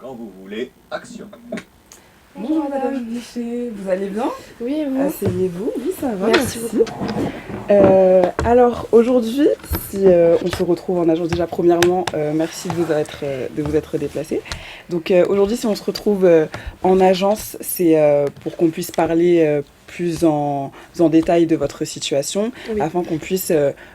Quand vous voulez, action. Bonjour Madame Bichet, vous allez bien? Oui, et vous? Asseyez-vous, oui ça va, Merci beaucoup. Alors aujourd'hui, si on se retrouve en agence, déjà premièrement, merci de vous être déplacé. Donc aujourd'hui, si on se retrouve en agence, c'est pour qu'on puisse parler plus en détail de votre situation, Oui. afin qu'on puisse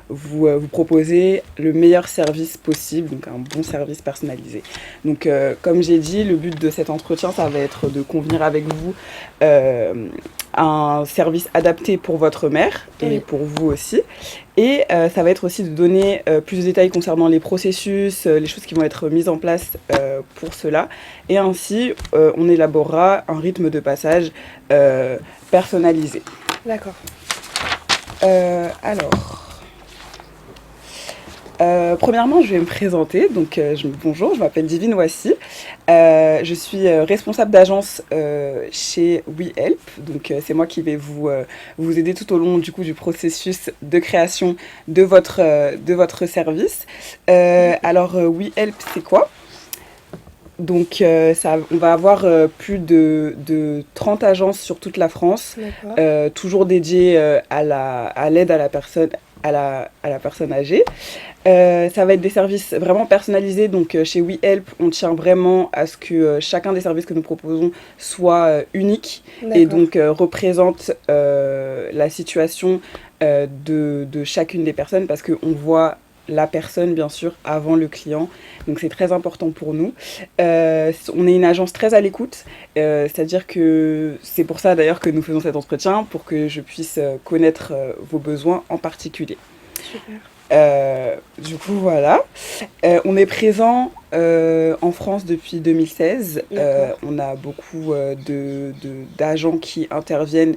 vous proposer le meilleur service possible, donc un bon service personnalisé. Donc comme j'ai dit, le but de cet entretien, ça va être de convenir avec vous un service adapté pour votre mère et Oui. pour vous aussi. Et ça va être aussi de donner plus de détails concernant les processus, les choses qui vont être mises en place pour cela. Et ainsi, on élaborera un rythme de passage personnalisé. D'accord. Premièrement, je vais me présenter. Donc, bonjour, je m'appelle Divine Ouassi. Je suis responsable d'agence chez WeHelp. Donc, c'est moi qui vais vous aider tout au long du processus de création de votre service. WeHelp, c'est quoi? Donc, on va avoir plus de 30 agences sur toute la France, toujours dédiées à l'aide à la personne, à la personne âgée. Ça va être des services vraiment personnalisés. Donc, chez WeHelp, on tient vraiment à ce que chacun des services que nous proposons soit unique et donc représente la situation de chacune des personnes, parce qu'on voit la personne, bien sûr, avant le client. Donc, c'est très important pour nous. On est une agence très à l'écoute, c'est-à-dire que c'est pour ça, d'ailleurs, que nous faisons cet entretien, pour que je puisse connaître vos besoins en particulier. Super. Voilà. On est présent en France depuis 2016. On a beaucoup d'agents qui interviennent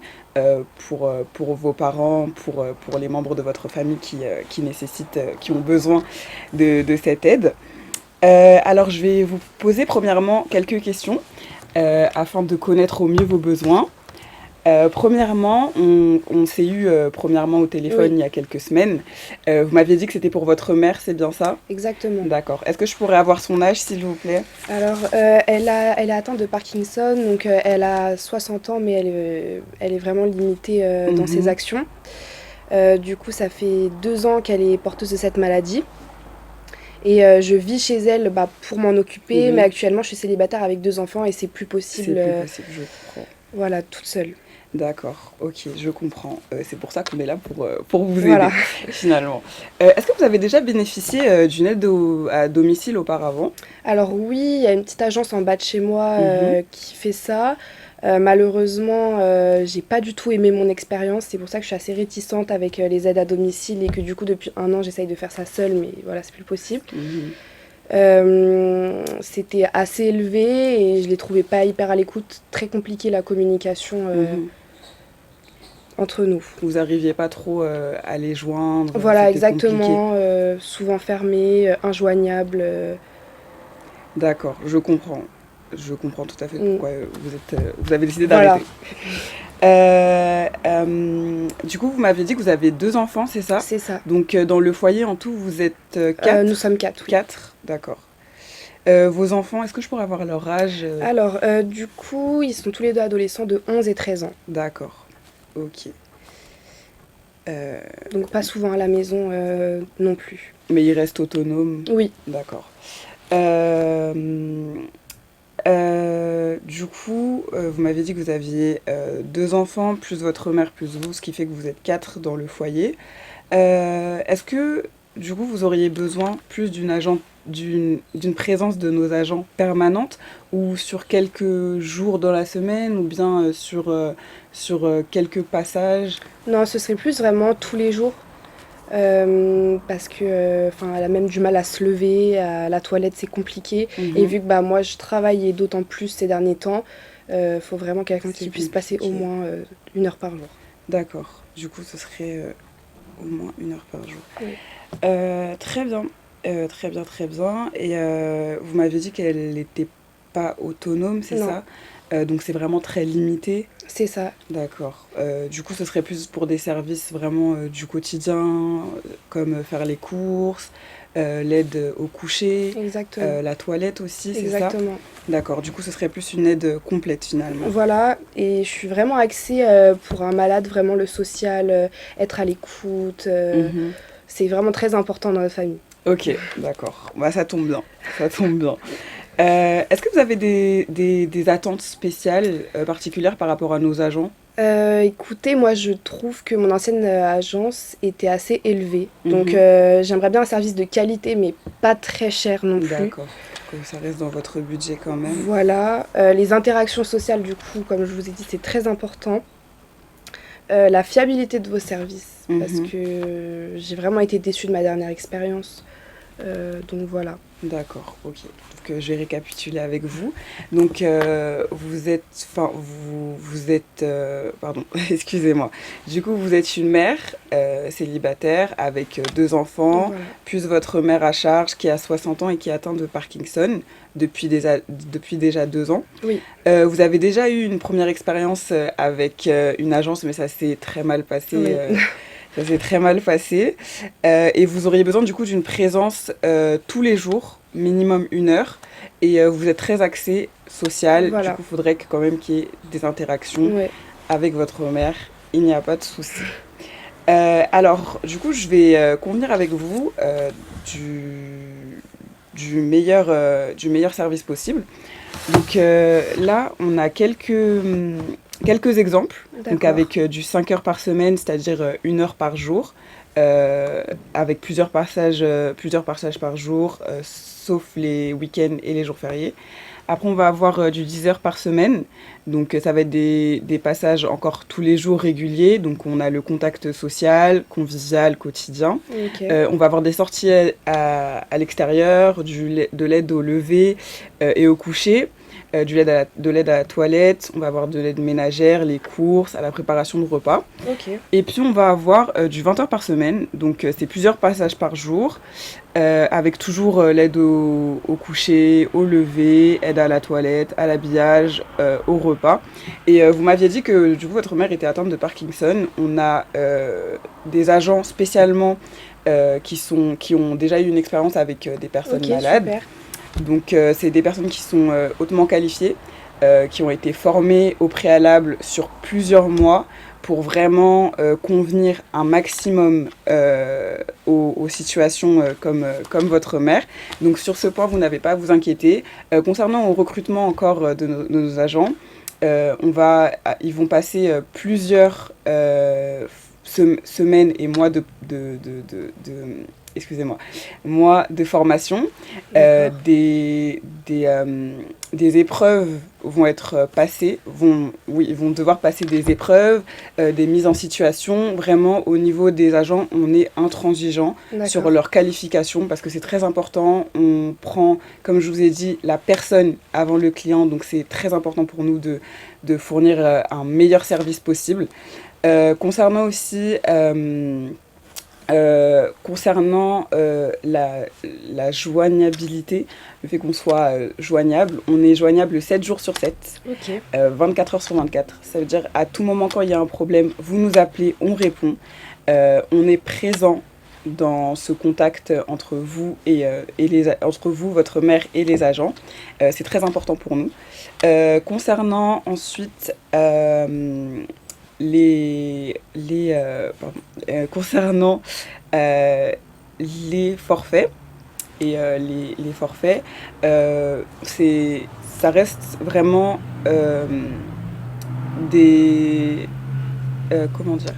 pour vos parents, pour les membres de votre famille qui ont besoin de cette aide. Alors, je vais vous poser premièrement quelques questions afin de connaître au mieux vos besoins. Premièrement, on s'est eu premièrement au téléphone il y a quelques semaines. Vous m'aviez dit que c'était pour votre mère, c'est bien ça? Exactement. D'accord. Est-ce que je pourrais avoir son âge, s'il vous plaît? Alors, elle est atteinte de Parkinson, donc elle a 60 ans, mais elle est vraiment limitée dans ses actions. Du coup, ça fait 2 ans qu'elle est porteuse de cette maladie. Et je vis chez elle pour m'en occuper, mais actuellement, je suis célibataire avec 2 enfants et c'est plus possible. C'est plus possible, je comprends. Voilà, toute seule. D'accord, ok, je comprends. C'est pour ça qu'on est là pour vous aider, finalement. Est-ce que vous avez déjà bénéficié d'une aide à domicile auparavant? Alors oui, il y a une petite agence en bas de chez moi qui fait ça. Malheureusement, j'ai pas du tout aimé mon expérience. C'est pour ça que je suis assez réticente avec les aides à domicile et que du coup, depuis 1 an, j'essaye de faire ça seule, mais voilà, c'est plus possible. C'était assez élevé et je les trouvais pas hyper à l'écoute. Très compliqué la communication entre nous. Vous n'arriviez pas trop à les joindre? Voilà, exactement. Souvent fermé, injoignable. D'accord, je comprends. Je comprends tout à fait pourquoi vous avez décidé d'arrêter. Du coup, vous m'avez dit que vous avez 2 enfants, c'est ça? C'est ça. Donc, dans le foyer, en tout, vous êtes 4? Nous sommes 4. Oui. 4, d'accord. Vos enfants, est-ce que je pourrais avoir leur âge? Alors, du coup, ils sont tous les deux adolescents de 11 et 13 ans. D'accord, ok. Donc, pas souvent à la maison non plus. Mais ils restent autonomes? Oui. D'accord. Du coup, vous m'avez dit que vous aviez 2 enfants, plus votre mère, plus vous, ce qui fait que vous êtes 4 dans le foyer. Est-ce que, du coup, vous auriez besoin plus d'une présence de nos agents permanente, ou sur quelques jours dans la semaine, ou bien sur quelques passages? Non, ce serait plus vraiment tous les jours. Parce que elle a même du mal à se lever, à la toilette c'est compliqué. Et vu que moi je travaille et d'autant plus ces derniers temps, faut vraiment quelqu'un qui puisse passer au moins 1 heure par jour. D'accord, du coup ce serait au moins 1 heure par jour. Oui. Très bien, très bien, très bien. Et vous m'avez dit qu'elle n'était pas autonome, c'est ça? Donc c'est vraiment très limité? C'est ça. D'accord. Du coup, ce serait plus pour des services vraiment du quotidien, comme faire les courses, l'aide au coucher, Exactement. la toilette aussi, c'est ça? Exactement. D'accord, du coup, ce serait plus une aide complète finalement. Voilà, et je suis vraiment axée pour un malade, vraiment le social, être à l'écoute. Mhm. C'est vraiment très important dans notre famille. Ok, d'accord. Bah, ça tombe bien. Ça tombe bien. Est-ce que vous avez des attentes spéciales, particulières par rapport à nos agents? Écoutez, moi je trouve que mon ancienne agence était assez élevée. Donc Mhm. j'aimerais bien un service de qualité, mais pas très cher non plus. D'accord. Que ça reste dans votre budget quand même. Voilà, les interactions sociales, du coup, comme je vous ai dit, c'est très important. La fiabilité de vos services, parce Mhm. que j'ai vraiment été déçue de ma dernière expérience. Donc voilà. D'accord, ok. Donc je vais récapituler avec vous. Donc vous êtes, pardon, excusez-moi. Du coup, vous êtes une mère célibataire avec deux enfants, Voilà. plus votre mère à charge qui a 60 ans et qui est atteinte de Parkinson depuis déjà 2 ans. Oui, Vous avez déjà eu une première expérience avec une agence, mais ça s'est très mal passé. oui. Ça s'est très mal passé. Et vous auriez besoin du coup d'une présence tous les jours, minimum 1 heure. Et vous êtes très axé social. Du Voilà. coup, il faudrait quand même qu'il y ait des interactions Ouais. avec votre mère. Il n'y a pas de souci. Alors, du coup, je vais convenir avec vous du meilleur service possible. Donc là, on a quelques exemples. Donc D'accord. avec du 5 heures par semaine, c'est-à-dire 1 heure par jour, avec plusieurs passages par jour, sauf les week-ends et les jours fériés. Après, on va avoir du 10 heures par semaine. Donc, ça va être des passages encore tous les jours réguliers. Donc, on a le contact social, convivial, quotidien. Ok. On va avoir des sorties à l'extérieur, de l'aide au lever et au coucher, de l'aide à la toilette. On va avoir de l'aide ménagère, les courses, à la préparation de repas. Ok. Et puis, on va avoir du 20 heures par semaine. Donc, c'est plusieurs passages par jour. Avec toujours l'aide au coucher, au lever, aide à la toilette, à l'habillage, au repas. Et vous m'aviez dit que du coup votre mère était atteinte de Parkinson. On a des agents spécialement qui ont déjà eu une expérience avec des personnes Ok, malades. super. Donc c'est des personnes qui sont hautement qualifiées, qui ont été formées au préalable sur plusieurs mois pour vraiment convenir un maximum aux situations comme votre mère. Donc sur ce point, vous n'avez pas à vous inquiéter. Concernant le recrutement encore de nos agents, ils vont passer plusieurs semaines et mois excusez-moi, mois de formation. D'accord. Des épreuves vont être passées, oui, ils vont devoir passer des épreuves, des mises en situation. Vraiment, au niveau des agents, on est intransigeant sur D'accord. leur qualification parce que c'est très important. On prend, comme je vous ai dit, la personne avant le client. Donc, c'est très important pour nous de fournir un meilleur service possible. Concernant aussi la joignabilité, le fait qu'on soit joignable, on est joignable 7 jours sur 7, Ok. 24 heures sur 24. Ça veut dire à tout moment quand il y a un problème, vous nous appelez, on répond. On est présent dans ce contact entre vous entre vous, votre mère et les agents. C'est très important pour nous. Concernant ensuite concernant euh, les forfaits les forfaits, ça reste vraiment des comment dire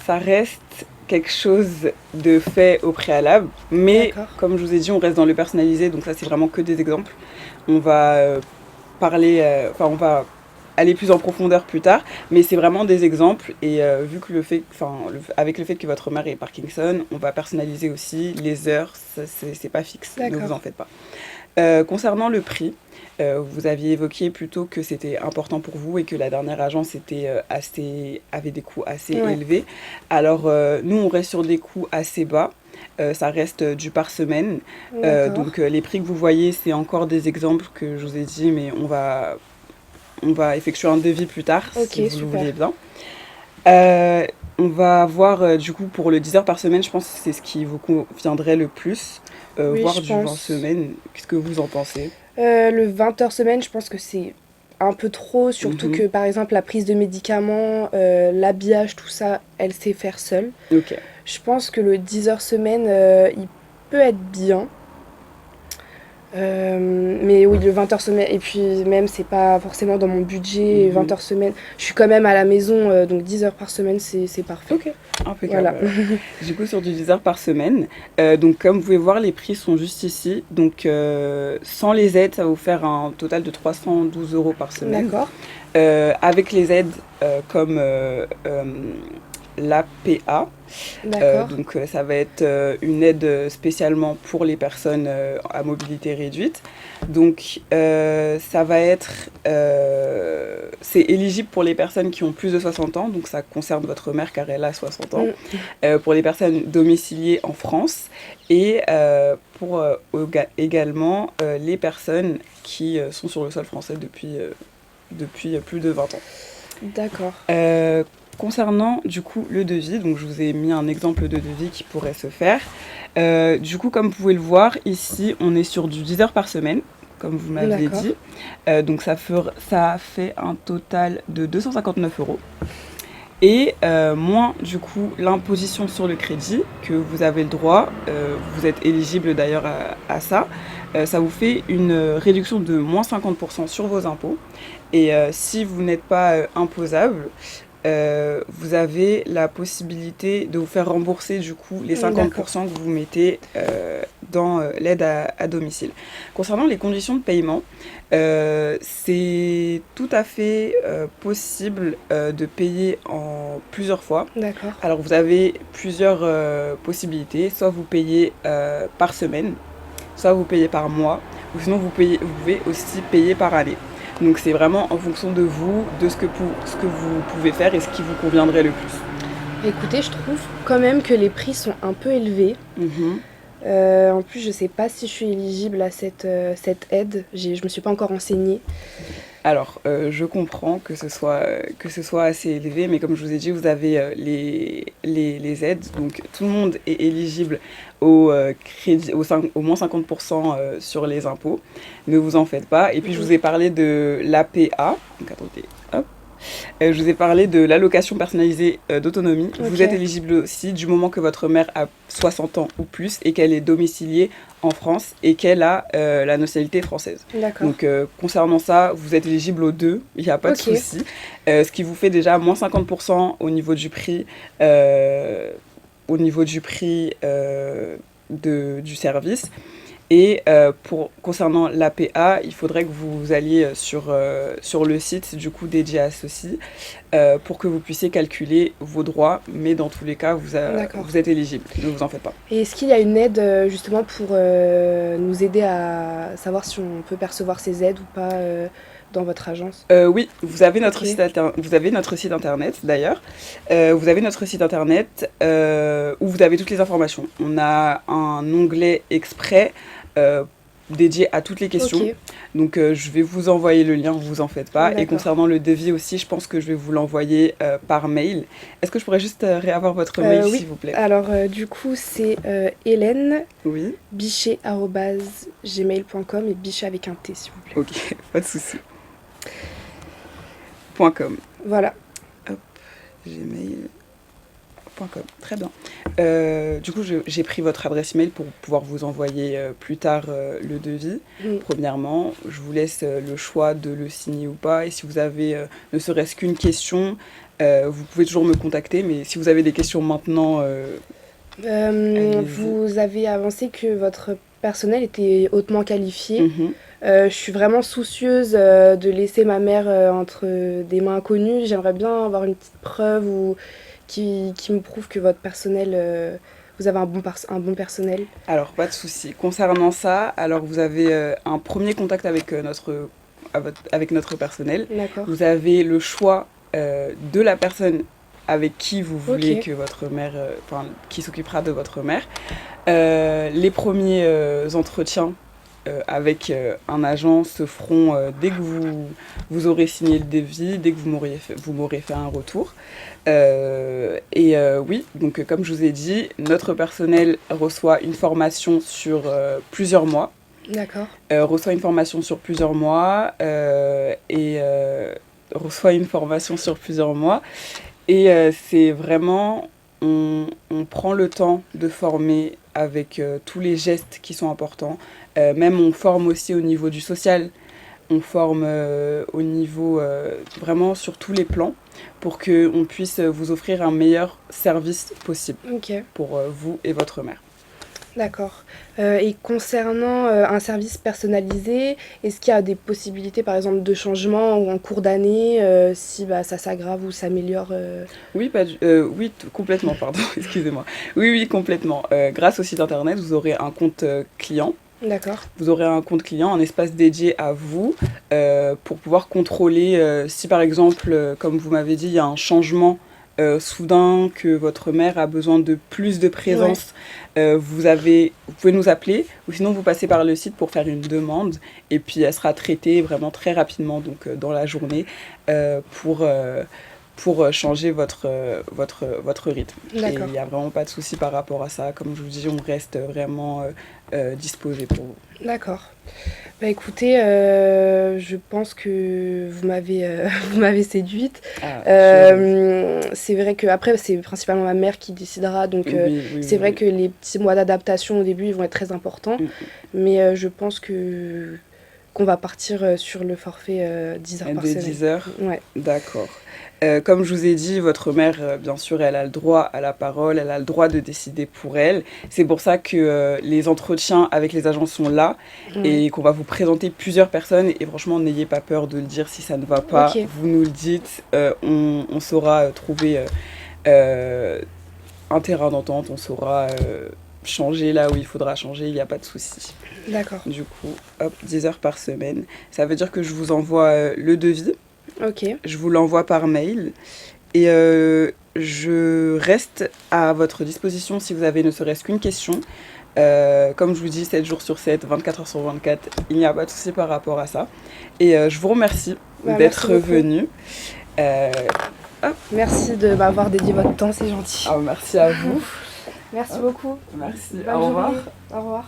ça reste quelque chose de fait au préalable, mais D'accord. comme je vous ai dit, on reste dans le personnalisé, donc ça c'est vraiment que des exemples. On va on va aller plus en profondeur plus tard, mais c'est vraiment des exemples et vu que avec le fait que votre mère est Parkinson, on va personnaliser aussi les heures, ça, c'est pas fixe, ne vous D'accord. en faites pas. Concernant le prix, vous aviez évoqué plutôt que c'était important pour vous et que la dernière agence avait des coûts assez Ouais. élevés. Alors nous, on reste sur des coûts assez bas. Ça reste du par semaine. D'accord. Donc les prix que vous voyez, c'est encore des exemples que je vous ai dit, mais on va effectuer un devis plus tard, si Ok, vous le super. voulez bien. Euh, on va avoir, du coup, pour le 10 heures par semaine, je pense que c'est ce qui vous conviendrait le plus. Oui, Voire je du 20 pense. semaines. Qu'est-ce que vous en pensez? Le 20 heures semaine, je pense que c'est un peu trop, surtout Mhm. que par exemple la prise de médicaments, l'habillage, tout ça, elle sait faire seule. Ok. Je pense que le 10 heures semaine, il peut être bien. Mais oui, le 20 heures semaine, et puis même, c'est pas forcément dans mon budget, 20 Mhm. heures semaine. Je suis quand même à la maison, donc 10 heures par semaine, c'est parfait. Ok, impeccable Voilà. alors. Du coup, sur du 10 heures par semaine, donc comme vous pouvez voir, les prix sont juste ici. Donc, sans les aides, ça va vous faire un total de 312 € par semaine. D'accord, Avec les aides comme l'APA, d'accord, donc ça va être une aide spécialement pour les personnes à mobilité réduite. Donc ça va être, c'est éligible pour les personnes qui ont plus de 60 ans, donc ça concerne votre mère car elle a 60 ans, mm, pour les personnes domiciliées en France et pour également les personnes qui sont sur le sol français depuis plus de 20 ans. d'accord, Euh, Concernant du coup le devis, donc je vous ai mis un exemple de devis qui pourrait se faire. Du coup, comme vous pouvez le voir, ici on est sur du 10 heures par semaine, comme vous m'aviez d'accord, dit. Donc ça fait un total de 259 €. Et moins du coup l'imposition sur le crédit que vous avez le droit, vous êtes éligible d'ailleurs à ça, ça vous fait une réduction de moins 50% sur vos impôts. Et si vous n'êtes pas imposable, vous avez la possibilité de vous faire rembourser du coup les d'accord, 50% que vous mettez dans l'aide à domicile. Concernant les conditions de paiement, c'est tout à fait possible de payer en plusieurs fois. d'accord, Alors vous avez plusieurs possibilités, soit vous payez par semaine, soit vous payez par mois, ou sinon vous pouvez aussi payer par année. Donc c'est vraiment en fonction de vous, de ce que vous pouvez faire et ce qui vous conviendrait le plus. Écoutez, je trouve quand même que les prix sont un peu élevés. Mhm. En plus, je sais pas si je suis éligible à cette aide. Je me suis pas encore renseignée. Alors, je comprends que ce soit assez élevé, mais comme je vous ai dit, vous avez les aides. Donc, tout le monde est éligible au crédit, au moins 50% sur les impôts. Ne vous en faites pas. Et puis, je Mm, vous ai parlé de l'APA. Donc, attendez, hop. Je vous ai parlé de l'allocation personnalisée d'autonomie. Vous êtes ok, éligible aussi du moment que votre mère a 60 ans ou plus et qu'elle est domiciliée en France et qu'elle a la nationalité française. d'accord. Donc concernant ça, vous êtes éligible aux deux, il n'y a pas de Ok. souci. Ce qui vous fait déjà moins 50% euh, au niveau du prix du service. Et concernant l'APA, il faudrait que vous alliez sur le site du coup dédié à ceci pour que vous puissiez calculer vos droits, mais dans tous les cas, D'accord. vous êtes éligible, ne vous en faites pas. Et est-ce qu'il y a une aide justement pour nous aider à savoir si on peut percevoir ces aides ou pas dans votre agence? Oui, Ok, vous avez notre site internet d'ailleurs. Vous avez notre site internet où vous avez toutes les informations. On a un onglet exprès euh, dédié à toutes les questions. ok, Donc je vais vous envoyer le lien, vous en faites pas. Et d'accord. concernant le devis aussi, je pense que je vais vous l'envoyer par mail. Est-ce que je pourrais juste réavoir votre mail Oui, s'il vous plaît? alors du coup c'est Hélène Oui, bichet@gmail.com et bichet avec un T s'il vous plaît. ok, pas de souci. .com. Voilà. Hop, gmail.com. Très bien. Du coup, j'ai pris votre adresse email pour pouvoir vous envoyer plus tard le devis. Mm. Premièrement, je vous laisse le choix de le signer ou pas. Et si vous avez ne serait-ce qu'une question, vous pouvez toujours me contacter. Mais si vous avez des questions maintenant, allez-y. Vous avez avancé que votre personnel était hautement qualifié. Mhm. Je suis vraiment soucieuse de laisser ma mère entre des mains inconnues. J'aimerais bien avoir une petite preuve qui me prouve que votre personnel, vous avez un bon personnel. Alors, pas de souci. Concernant ça, alors vous avez un premier contact avec avec notre personnel. D'accord. Vous avez le choix de la personne avec qui vous voulez Ok. que votre mère, enfin, qui s'occupera de votre mère. Les premiers entretiens avec un agent se feront dès que vous aurez signé le devis, dès que vous m'aurez fait un retour. Oui, donc comme je vous ai dit, notre personnel reçoit une formation sur plusieurs mois. D'accord. Reçoit une formation sur plusieurs mois reçoit une formation sur plusieurs mois. C'est vraiment, on prend le temps de former avec tous les gestes qui sont importants. Même on forme aussi au niveau du social. On forme au niveau vraiment sur tous les plans pour qu'on puisse vous offrir un meilleur service possible Ok. pour vous et votre mère. D'accord. Et concernant un service personnalisé, est-ce qu'il y a des possibilités, par exemple, de changement ou en cours d'année, si ça s'aggrave ou s'améliore Oui, oui, complètement, pardon, excusez-moi. Oui, oui, complètement. Grâce au site internet, vous aurez un compte client. D'accord. Vous aurez un compte client, un espace dédié à vous pour pouvoir contrôler si par exemple, comme vous m'avez dit, il y a un changement soudain, que votre mère a besoin de plus de présence. Vous pouvez nous appeler ou sinon vous passez par le site pour faire une demande et puis elle sera traitée vraiment très rapidement donc dans la journée pour changer votre rythme. Et il n'y a vraiment pas de souci par rapport à ça. Comme je vous dis, on reste vraiment disposé pour vous. D'accord. Bah écoutez, je pense que vous m'avez séduite. C'est vrai que après c'est principalement ma mère qui décidera, donc c'est vrai que les petits mois d'adaptation au début ils vont être très importants, mais je pense qu'on va partir sur le forfait 10 heures par semaine. 10 heures. Ouais. D'accord. Comme je vous ai dit, votre mère, bien sûr, elle a le droit à la parole, elle a le droit de décider pour elle. C'est pour ça que les entretiens avec les agents sont là et qu'on va vous présenter plusieurs personnes. Et franchement, n'ayez pas peur de le dire si ça ne va pas. Okay. Vous nous le dites, on saura trouver un terrain d'entente, on saura changer là où il faudra changer, il n'y a pas de souci. D'accord. Du coup, hop, 10 heures par semaine. Ça veut dire que je vous envoie le devis. Ok. Je vous l'envoie par mail et je reste à votre disposition si vous avez ne serait-ce qu'une question. Comme je vous dis, 7 jours sur 7, 24 heures sur 24, il n'y a pas de souci par rapport à ça. Et je vous remercie d'être venu. Merci de m'avoir dédié votre temps, c'est gentil. Merci à vous. Merci beaucoup. Merci, Bonne au revoir. Journée. Au revoir.